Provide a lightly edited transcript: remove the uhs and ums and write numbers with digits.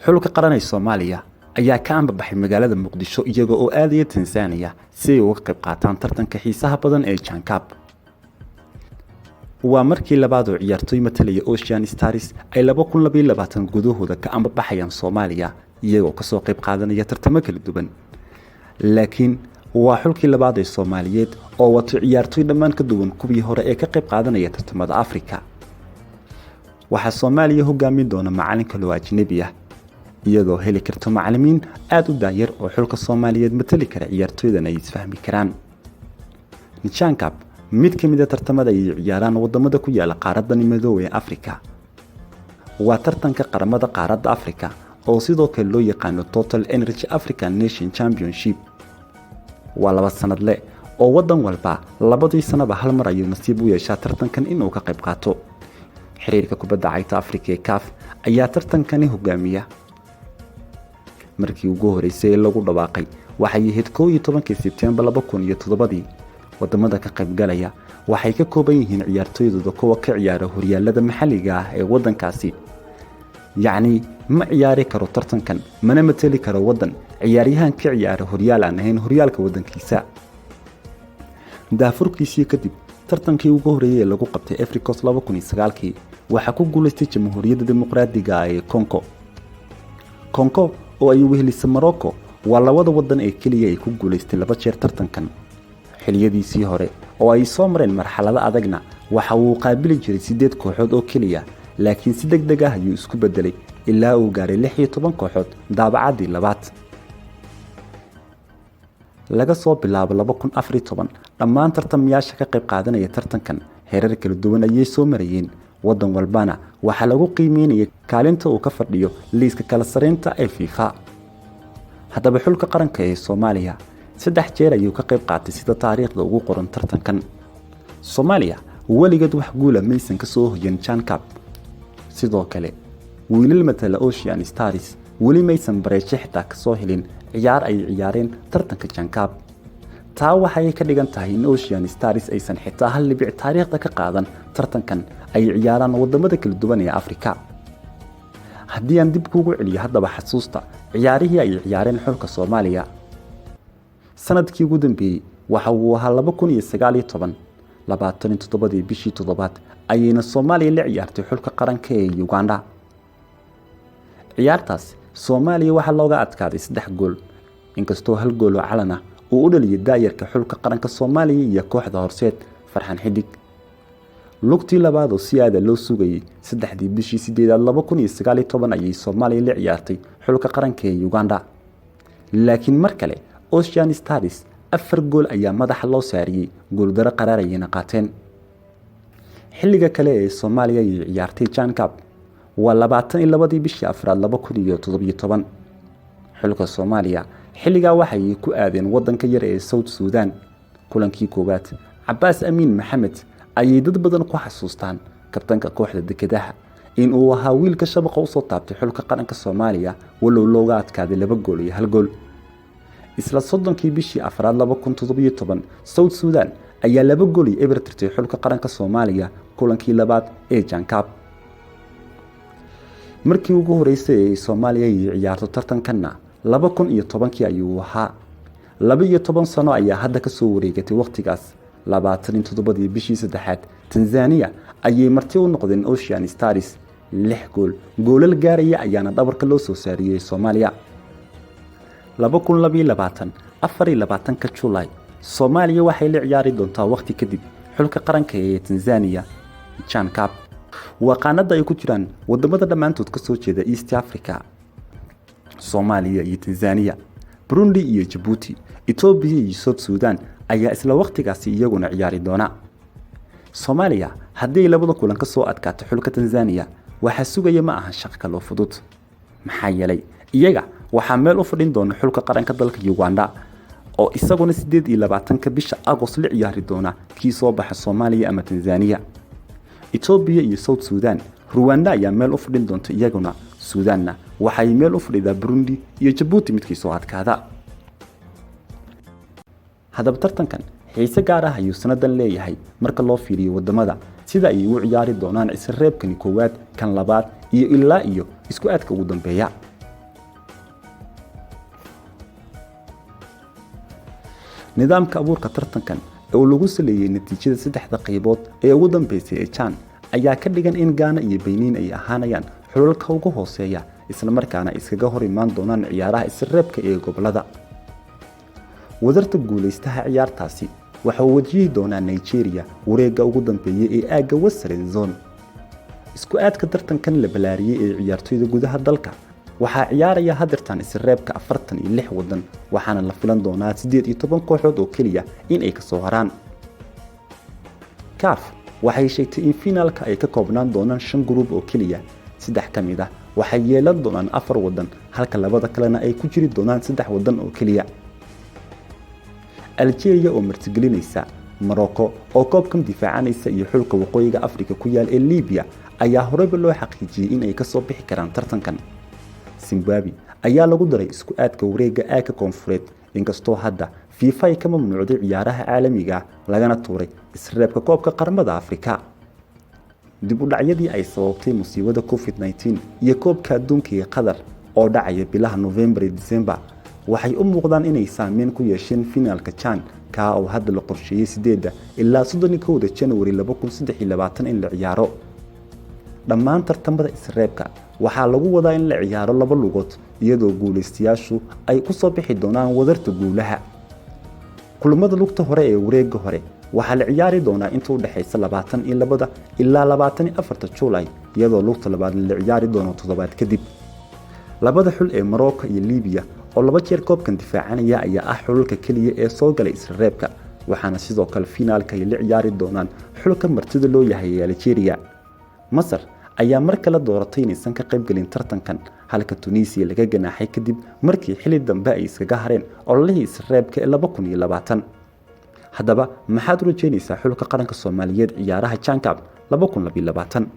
xulka qaranay Soomaaliya ayaa ka anbabaxay magaalada Muqdisho iyagoo oo aadaya Tansaaniya si ay uga qayb qaataan tartanka xiisaha badan ee Chan Cup. waa markii labaad oo ciyaartoy matalaya Ocean Stars ay 2022 gudahooda ka anbabaxayaan Soomaaliya iyagoo ka soo qayb qaadanaya tartamo kala duwan. laakiin waa xulkii labaad ee Soomaaliyeed oo wato ciyaartoy dhammaan ka duwan kuwii hore ee ka qayb qaadanaya tartamada Afrika. waxaa Soomaaliya hogaamin doona macalinka loo ajnabi ah iyadoo heli karto macallimiin aad u daayar oo xulka Soomaaliyeed matali kara ciyaartoydan ay isfahmi karaan. Chan Cup mid ka mid ah tartamada ay ciyaaraan wadamada ku yaala qaaradda Midowga ee Afrika. waa tartanka qaramada qaaradda Afrika oo sidoo kale loo yaqaan Total Energy African Nation Championship. waa 2 sanadle oo wadan walba labadii sanaba hal mar ayuu nasiib u yeeshaa tartankan inuu ka qayb qaato. xiriirka kubadda cagta Afrika ee CAF ayaa tartankani hogaamiya. markii ugu horeysay ee lagu dhawaaqay waxay ahayd 11 Sebtembar 2007. wadamada ka qayb galaya waxay ka kooban yihiin ciyaartoydooda kuwa ka ciyaara horyaalada maxalliga ah ee wadankaasi. yacni ma ciyaari karo tartankan mana matali karo wadan ciyaaryahan ka ciyaara horyaal aan ahayn horyaalka wadankiisa. daafurkiisii kadib tartankii ugu horeeyay ee lagu qabtay Africos 2009 waxa ku guuleystay Jamhuuriyadda Dimuqraadiga ah ee Congo oo ay wehelisay Morocco. waa labada wadan ee kaliya ay ku guuleystay 2 jeer tartankan. xiliyadiisii hore oo ay soo mareen marxalado adagna waxa uu qaabili jiray 8 kooxood oo kaliya, laakiin si degdeg ah ayuu isku bedelay ilaa uu gaaray 16 kooxood daabacadii labaad. laga soo bilaabo 2014 dhammaan tartamayaasha ka qayb qaadanaya tartankan heerar kala duwan ayay soo marayeen. wadan walbana waxa lagu qiimeeyay kaalinta uu ka fadhiyo liiska kala sareynta ee FIFA. haddaba xulka qaranka ee Soomaaliya 3 jeer ayuu ka qayb qaatay sida taariikhda ugu qoran tartankan. Soomaaliya waligeed wax guul ah maysan ka soo hoyin Chan Cup. sidoo kale wiilal matala Ocean Stars wali maysan bareesh xitaa ka soo helin ciyaar ay ciyaareen tartanka Chan Cup. taa waxay ka dhigan tahay in Ocean Stars aysan xitaa hal dhibic taariikhda ka qaadan tartankan ay ciyaaraan wadamada kala duwan ee Afrika. haddii aan dib kuugu celiyo haddaba xasuusta ciyaarihii ay ciyaareen xulka Soomaaliya sanadkii ugu dambeeyay waxa uu ahaa 2019 27 bishii 7 ayayna Soomaaliya la ciyaartay xulka qaranka ee Uganda. ciyaartaas Soomaaliya waxa looga adkaaday 3 gool, inkastoo hal gool oo calan ah uu u dhaliyay daayarka xulka qaranka Soomaaliya iyo kooxda horseed Farxan Xidig. lugtii labaad oo si aad loo sugayay 3 bishii 8 2019 ayay Soomaaliya la ciyaartay xulka qaranka ee Uganda. laakiin mar kale Ocean Stars 4 gool ayaa madaxa loo saariyay gooldaro qaraar ayayna qaateen. xilliga kale ee Soomaaliya ay ciyaartay Chan Cup waa 22 bishii 4 2017. xulka Soomaaliya xilliga waxay ku aadeen wadanka yar ee South Sudan. kulankii koowaad Cabbaas Amiin Maxamed ayay dad badan ku xasuustaan kabtanka kooxda dekedaha in uu ahaa wiilka shabaqa u soo taabtay xulka qaranka Soomaaliya walow looga adkaaday 2 gool iyo 1 gool. isla 30 bishii 4 2017 South Sudan ayaa 2 gool iyo eber tirtay xulka qaranka Soomaaliya kulankii labaad ee Chan Cup. markii ugu horeysay ee Soomaaliya ay ciyaarto tartankanna 2010 ayuu ahaa. 12 sano ayaa hadda ka soo wareegatay waqtigaas. 27 bishii 3 Tansaaniya ayay marti u noqdeen Ocean Stars 6 gool. goolal gaaraya ayaana dhabarka loo soo saariyay Soomaaliya. 2024 July Soomaaliya waxay la ciyaari doontaa waqti kadib xulka qaranka ee Tansaaniya Chan Cup. waa qaanada ay ku jiraan wadamada dhamaantood ka soo jeeda East Africa. Soomaaliya iyo Tansaaniya, Burundi iyo Djibouti, Ethiopia iyo South Sudan ayaa isla waqtigaasi iyaguna ciyaari doona. Soomaaliya haddii labada kulan ka soo adkaato xulka Tansaaniya waxa sugaya ma aha shaqo kale oo fudud. maxaa yeelay iyaga waxa meel u fadhin doona xulka qaranka dalka Uganda oo isaguna 28 bisha Agost la ciyaari doona kii soo baxa Soomaaliya ama Tansaaniya. Ethiopia iyo South Sudan Rwanda ayaa meel u fadhin doonta iyaguna. Suudaanna waxay meel u fadhidaa Burundi iyo Djibouti midkii soo adkaada. haddaba tartankan xiise gaar ah ayuu sanadan leeyahay marka loo fiiriyo wadamada sida ay u ciyaari doonaan isreebkani koowaad kan labaad iyo ilaa iyo isku aadka ugu dambeeya. nidaamka abuurka tartankan oo lagu saleeyay natiijada saddexda qaybood ee ugu dambeysay ee CHAN ayaa ka dhigan in Ghana iyo Benin ay ahaanayaan xulalka ugu hooseeya isla markaana iskaga hor imaan doonaan ciyaaraha isreebka ee gobolada. wadarta guuleystaha ciyaartaasi waxa uu wajihi doonaa Nigeria wareegga ugu dambeeyay ee aaga Western Zone. isku aadka tartankan la balaariyay ee ciyaartoyda gudaha dalka waxaa ciyaaraya hadirtan isreebka 46 wadan waxaana la filan doonaa 18 kooxood oo kaliya in ay ka soo haraan. CAF waxay sheegtay in finaalka ay ka koobnaan doonaan 5 group oo kaliya, 3 kamid ah waxay yeelan doonaan 4 wadan halka labada kalena ay ku jiri doonaan 3 wadan oo kaliya. Algeria oo martigelinaysa Morocco oo koobkan difaacanaysa iyo xulka waqooyiga Afrika ku yaal ee Libya ayaa horeba loo xaqiijiyay in ay ka soo bixi karaan tartankan. Zimbabwe ayaa lagu daray isku aadka wareegga aaga koonfureed inkastoo hadda FIFA ay ka mamnuucday ciyaaraha caalamiga lagana tuuray isreebka koobka qaramada Afrika. dib u dhacyadii ay sababtay musiibada COVID-19 iyo koobka adduunka ee Qatar oo dhacaya bilaha November iyo December waxay u muuqdaan inay saameyn ku yeesheen finaalka CHAN ka oo hadda la qorsheeyay 8 ilaa 31 January 2023 in la ciyaaro. dhammaan tartamada isreebka waxaa lagu wadaa in la ciyaaro 2 lugood iyadoo guuleystayaashu ay ku soo bixi doonaan wadarta guulaha. kulamada lugta hore ee wareegga hore waxaa la ciyaari doonaa inta u dhaxaysa 22 ilaa 24 July iyadoo lugta labaad la ciyaari doono toddobaad kadib. labada xul ee Morocco iyo Libya oo 2 jeer koobkan difaacanaya ayaa ah xulka kaliya ee soo galay isreebka waxaana sidoo kale finaalka ay la ciyaari doonaan xulka martida loo yahay Algeria. Masar ayaa mar kale dooratay inaysan ka qayb galin tartankan halka Tunisia laga ganaaxay kadib markii xilli dambe ay iskaga hareen ololihii isreebka ee 2020. haddaba maxaad u rajaynaysaa xulka qaranka Soomaaliyeed ciyaaraha CHAN Cup 2022?